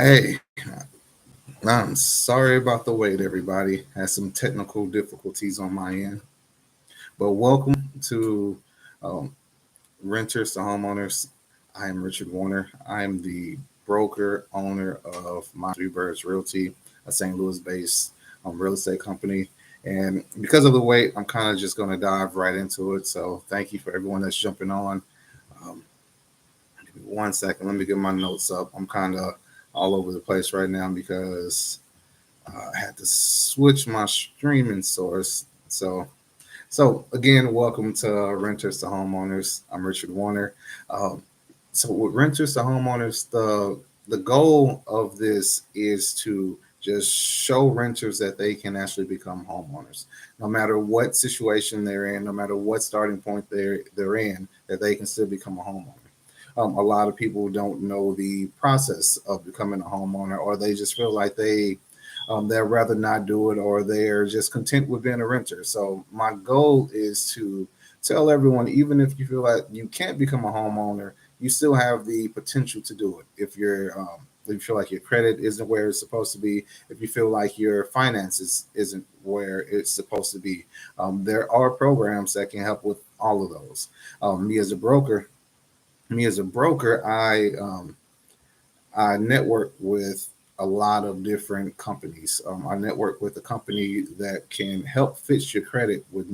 Hey, I'm sorry about the wait, everybody. Had some technical difficulties on my end, but welcome to um, Renters to Homeowners. I am Richard Warner. I am the broker owner of My Three Birds Realty, a St. Louis-based real estate company. And because of the wait, I'm kind of just going to dive right into it. So thank you for everyone that's jumping on. Um, Give me 1 second. Let me get my notes up. I'm kind of all over the place right now because I had to switch my streaming source. So again, welcome to Renters to Homeowners. I'm Richard Warner. Um, so with Renters to Homeowners, the goal of this is to just show renters that they can actually become homeowners, no matter what situation they're in, no matter what starting point they're in, that they can still become a homeowner. A lot of people don't know the process of becoming a homeowner, or they just feel like they'd rather not do it, or they're just content with being a renter. So my goal is to tell everyone, even if you feel like you can't become a homeowner, you still have the potential to do it. If you feel like your credit isn't where it's supposed to be, if you feel like your finances isn't where it's supposed to be, there are programs that can help with all of those. Me as a broker, I network with a lot of different companies. I network with a company that can help fix your credit with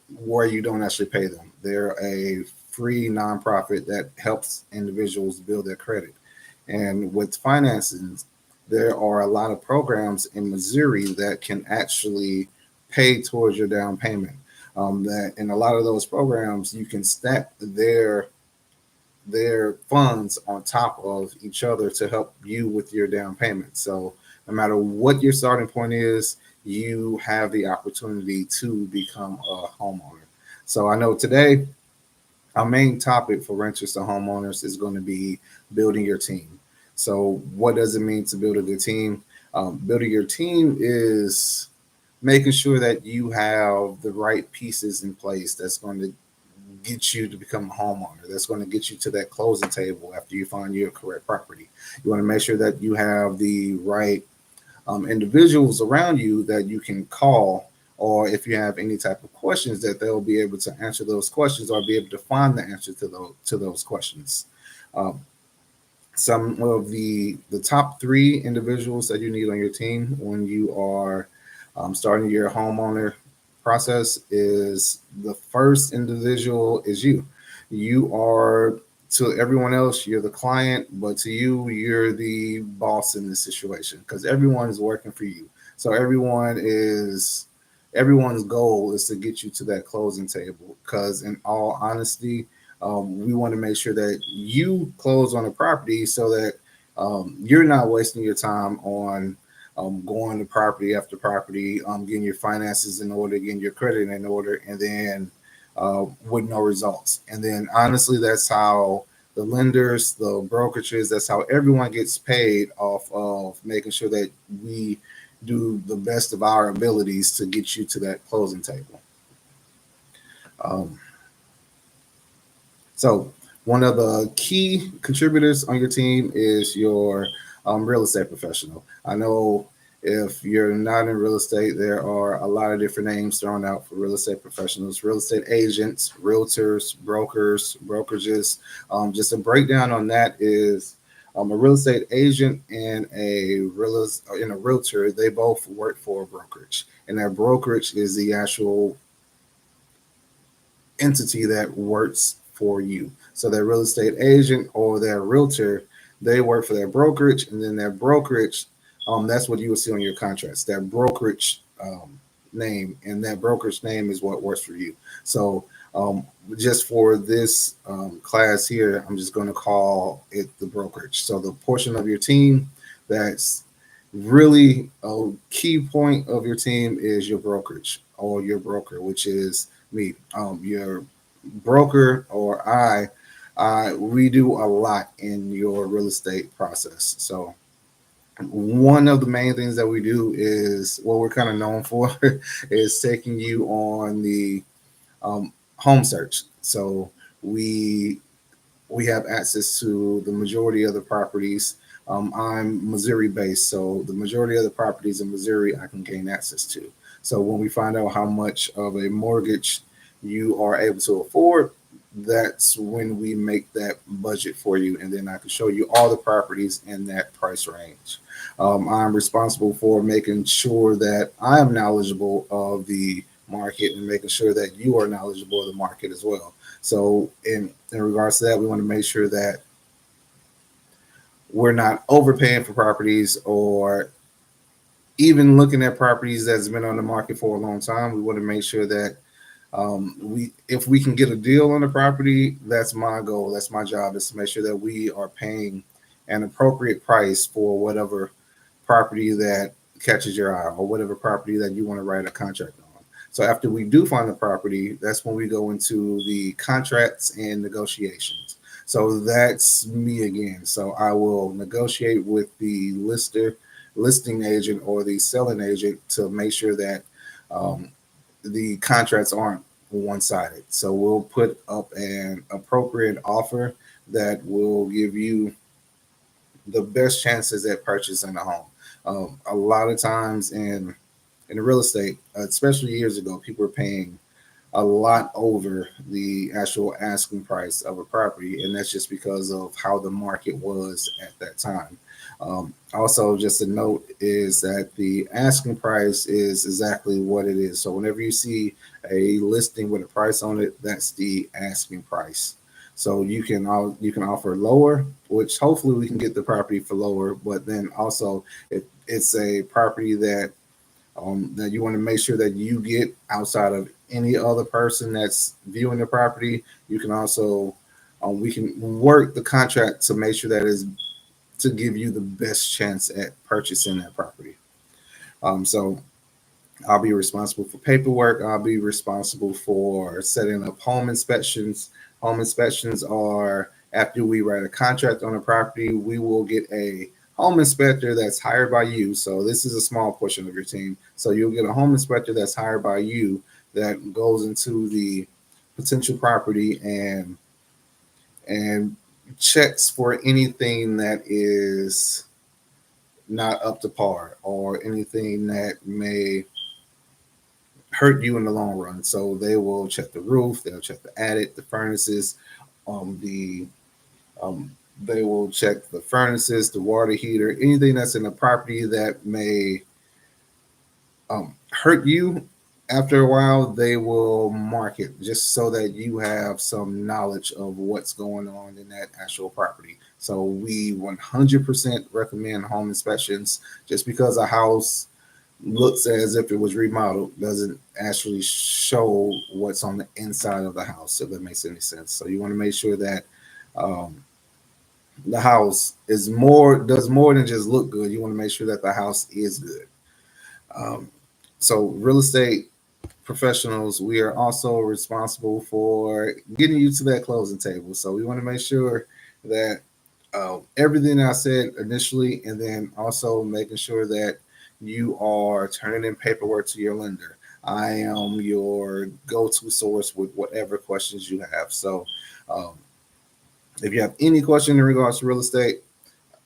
where you don't actually pay them. They're a free nonprofit that helps individuals build their credit. And with financing, there are a lot of programs in Missouri that can actually pay towards your down payment. That in a lot of those programs, you can stack their funds on top of each other to help you with your down payment. So no matter what your starting point is, you have the opportunity to become a homeowner. So I know today our main topic for renters to homeowners is going to be building your team. So what does it mean to build a good team? Building your team is making sure that you have the right pieces in place that's going to get you to become a homeowner. That's going to get you to that closing table after you find your correct property. You want to make sure that you have the right individuals around you that you can call, or if you have any type of questions, that they'll be able to answer those questions or be able to find the answer to those questions. Um, some of the top three individuals that you need on your team when you are starting your homeowner process is the first individual is you. You are to everyone else, you're the client, but to you, you're the boss in this situation because everyone is working for you. So everyone's goal is to get you to that closing table. Because in all honesty, we want to make sure that you close on a property so that you're not wasting your time on going to property after property, getting your finances in order, getting your credit in order, and then with no results. And then honestly, that's how the lenders, the brokerages, that's how everyone gets paid off of making sure that we do the best of our abilities to get you to that closing table. Um, So one of the key contributors on your team is your real estate professional. I know if you're not in real estate, there are a lot of different names thrown out for real estate professionals: real estate agents, realtors, brokers, brokerages. Just a breakdown on that is a real estate agent and a realtor. They both work for a brokerage, and that brokerage is the actual entity that works for you. So that real estate agent or that realtor, they work for that brokerage, and then that brokerage, that's what you will see on your contracts. That brokerage name, and that brokerage name is what works for you. So just for this class here, I'm just going to call it the brokerage. So the portion of your team that's really a key point of your team is your brokerage or your broker, which is me. Your broker or we do a lot in your real estate process. So one of the main things that we do is what we're kind of known for is taking you on the home search. So we we have access to the majority of the properties I'm Missouri based, so the majority of the properties in Missouri I can gain access to. So when we find out how much of a mortgage you are able to afford, that's when we make that budget for you, and then I can show you all the properties in that price range. I'm responsible for making sure that I am knowledgeable of the market and making sure that you are knowledgeable of the market as well. So in regards to that, we want to make sure that we're not overpaying for properties or even looking at properties that's been on the market for a long time. We want to make sure that we if we can get a deal on the property, that's my goal. That's my job, is to make sure that we are paying an appropriate price for whatever property that catches your eye or whatever property that you want to write a contract on. So after we do find the property, that's when we go into the contracts and negotiations. So that's me again. So I will negotiate with the listing agent or the selling agent to make sure that um, the contracts aren't one-sided. So we'll put up an appropriate offer that will give you the best chances at purchasing a home. A lot of times in real estate, especially years ago, people were paying a lot over the actual asking price of a property, and that's just because of how the market was at that time. Also, just a note is that the asking price is exactly what it is. So whenever you see a listing with a price on it, that's the asking price. So you can offer lower, which hopefully we can get the property for lower. But then also, if it's a property that you want to make sure that you get outside of any other person that's viewing the property, you can also we can work the contract to make sure that is to give you the best chance at purchasing that property. So I'll be responsible for paperwork. I'll be responsible for setting up home inspections. Home inspections are after we write a contract on a property, we will get a home inspector that's hired by you. So this is a small portion of your team. So you'll get a home inspector that's hired by you that goes into the potential property and checks for anything that is not up to par or anything that may hurt you in the long run. So they will check the roof, they'll check the attic, the furnaces, the they will check the furnaces, the water heater, anything that's in the property that may hurt you. After a while, they will mark it just so that you have some knowledge of what's going on in that actual property. So we 100% recommend home inspections. Just because a house looks as if it was remodeled doesn't actually show what's on the inside of the house, if that makes any sense. So you want to make sure that um, the house is more does more than just look good. You want to make sure that the house is good. Um, so real estate professionals, we are also responsible for getting you to that closing table. So we want to make sure that everything I said initially, and then also making sure that you are turning in paperwork to your lender. I am your go-to source with whatever questions you have. So um, if you have any question in regards to real estate,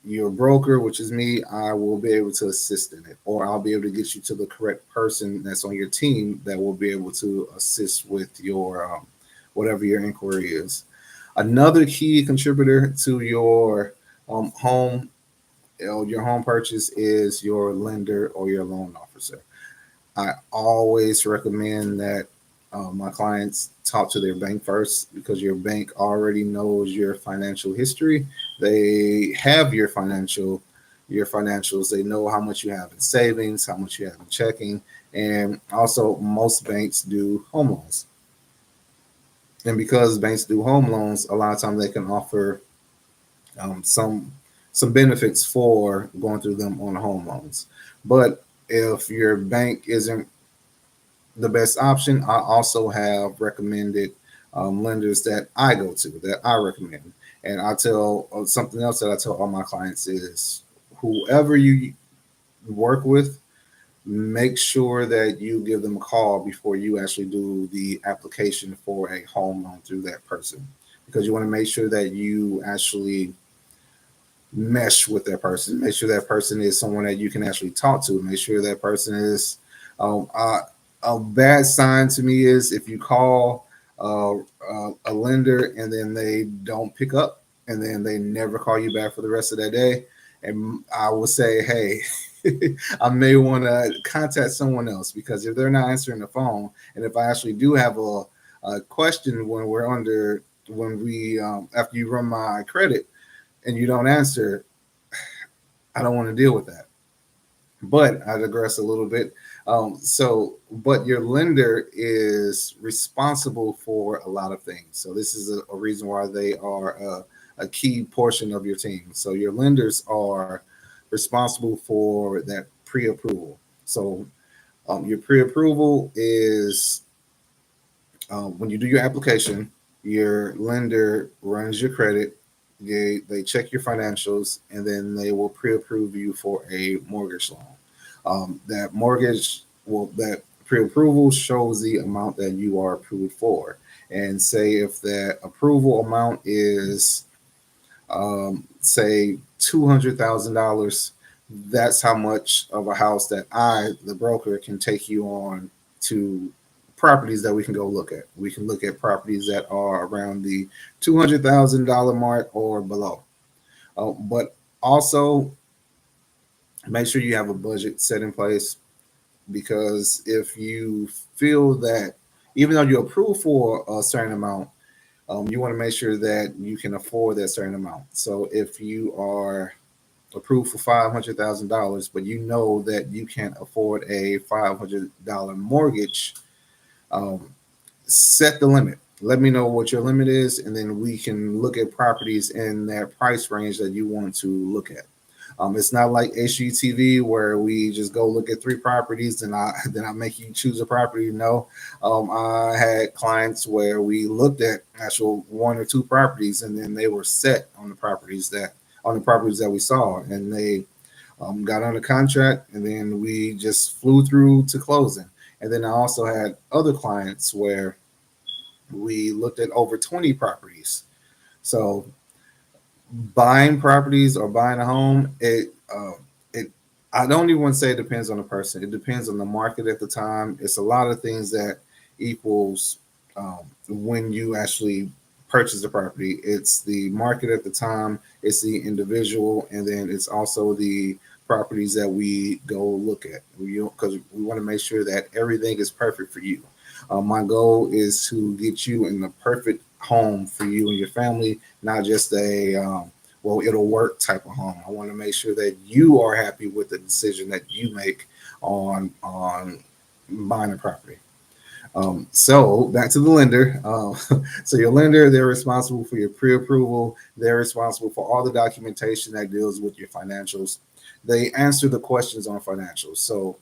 your broker, which is me, I will be able to assist in it, or I'll be able to get you to the correct person that's on your team that will be able to assist with your whatever your inquiry is. Another key contributor to home, your home purchase is your lender or your loan officer. I always recommend that my clients talk to their bank first, because your bank already knows your financial history. They have your financials. They know how much you have in savings, how much you have in checking, and also most banks do home loans. And because banks do home loans, a lot of times they can offer um, some some benefits for going through them on home loans. But if your bank isn't the best option, I also have recommended lenders that I go to, that I recommend. And I tell something else that I tell all my clients is, whoever you work with, make sure that you give them a call before you actually do the application for a home loan through that person, because you want to make sure that you actually mesh with that person. Make sure that person is someone that you can actually talk to. Make sure that person is um, uh, a bad sign to me is if you call a lender and then they don't pick up and then they never call you back for the rest of that day. And I will say, hey, I may want to contact someone else because if they're not answering the phone, and if I actually do have a question when we after you run my credit and you don't answer, I don't want to deal with that. But I digress a little bit. But your lender is responsible for a lot of things. So this is a reason why they are a key portion of your team. So your lenders are responsible for that pre-approval. So your pre-approval is when you do your application, your lender runs your credit, they check your financials, and then they will pre-approve you for a mortgage loan. That pre-approval shows the amount that you are approved for. And say if that approval amount is, say, $200,000, that's how much of a house that I, the broker, can take you on to properties that we can go look at. We can look at properties that are around the $200,000 mark or below. But also make sure you have a budget set in place because if you feel that even though you're approved for a certain amount, you want to make sure that you can afford that certain amount. So if you are approved for $500,000, but you know that you can't afford a $500 mortgage, um, set the limit. Let me know what your limit is, and then we can look at properties in that price range that you want to look at. It's not like HGTV where we just go look at three properties and I then I make you choose a property. No, I had clients where we looked at actual one or two properties and then they were set on the properties that we saw, and they got under contract, and then we just flew through to closing. And then I also had other clients where we looked at over 20 properties. So buying properties or buying a home, it I don't even want to say it depends on the person. It depends on the market at the time. It's a lot of things that equals when you actually purchase the property. It's the market at the time, it's the individual, and then it's also the properties that we go look at. Because we want to make sure that everything is perfect for you. My goal is to get you in the perfect home for you and your family, not just a well, it'll work type of home. I want to make sure that you are happy with the decision that you make on buying a property. So back to the lender. So your lender, they're responsible for your pre-approval. They're responsible for all the documentation that deals with your financials. They answer the questions on financials. So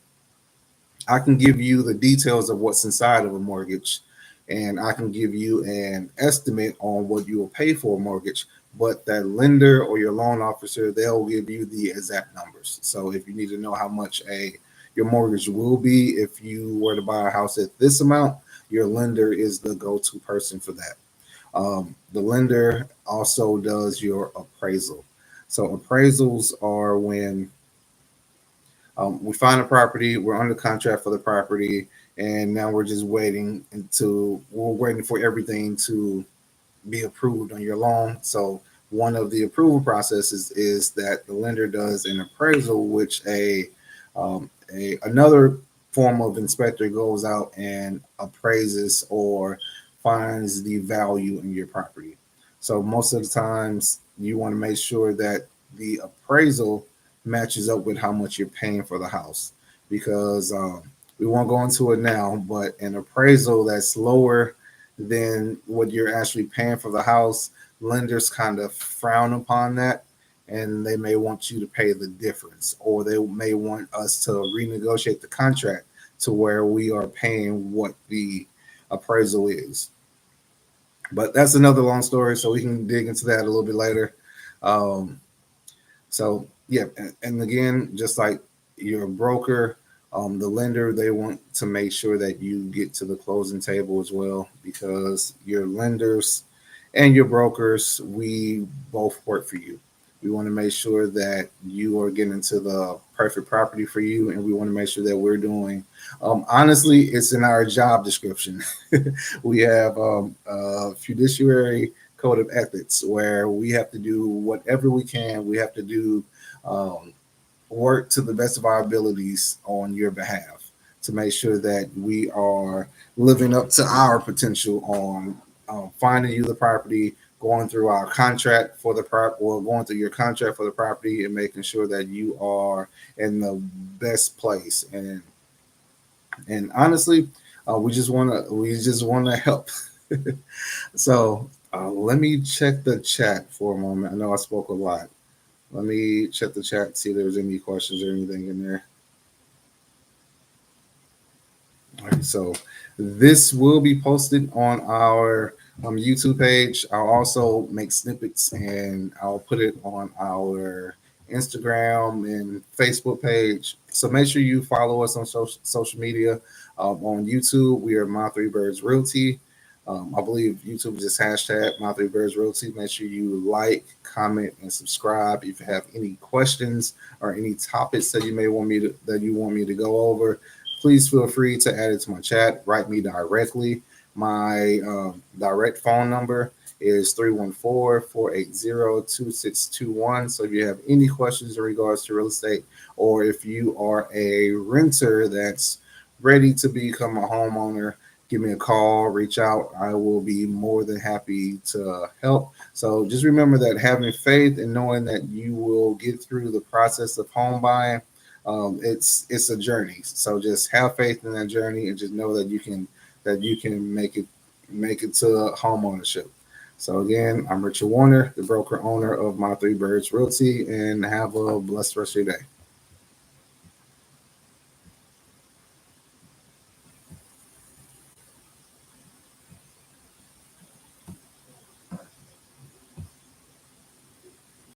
I can give you the details of what's inside of a mortgage, and I can give you an estimate on what you will pay for a mortgage. But that lender or your loan officer, they'll give you the exact numbers. So if you need to know how much your mortgage will be if you were to buy a house at this amount, your lender is the go-to person for that. The lender also does your appraisal. So appraisals are when we find a property, we're under contract for the property, and now we're just we're waiting for everything to be approved on your loan. So one of the approval processes is that the lender does an appraisal, which a another form of inspector goes out and appraises or finds the value in your property. So most of the times you want to make sure that the appraisal matches up with how much you're paying for the house because we won't go into it now, but an appraisal that's lower than what you're actually paying for the house, lenders kind of frown upon that and they may want you to pay the difference, or they may want us to renegotiate the contract to where we are paying what the appraisal is. But that's another long story, so we can dig into that a little bit later. Um, so yeah, and again, just like your broker, the lender, they want to make sure that you get to the closing table as well because your lenders and your brokers, we both work for you. We want to make sure that you are getting into the perfect property for you, and we want to make sure that we're doing. Honestly, it's in our job description. We have a fiduciary code of ethics where we have to do whatever we can. We have to do um, work to the best of our abilities on your behalf to make sure that we are living up to our potential on finding you the property, going through our contract for the prop, or going through your contract for the property, and making sure that you are in the best place. And honestly, we just wanna help. So let me check the chat for a moment. I know I spoke a lot. Let me check the chat, see if there's any questions or anything in there. All right, so this will be posted on our YouTube page. I'll also make snippets and I'll put it on our Instagram and Facebook page. So make sure you follow us on social media. On YouTube, we are My Three Birds Realty. I believe YouTube is just hashtag My Three Birds Realty. Make sure you like, comment, and subscribe. If you have any questions or any topics that you want me to go over, please feel free to add it to my chat. Write me directly. My direct phone number is 314-480-2621. So if you have any questions in regards to real estate, or if you are a renter that's ready to become a homeowner, give me a call, reach out. I will be more than happy to help. So just remember that having faith and knowing that you will get through the process of home buying, it's a journey. So just have faith in that journey and just know that you can make it to home ownership. So again, I'm Richard Warner, the broker owner of My Three Birds Realty, and have a blessed rest of your day.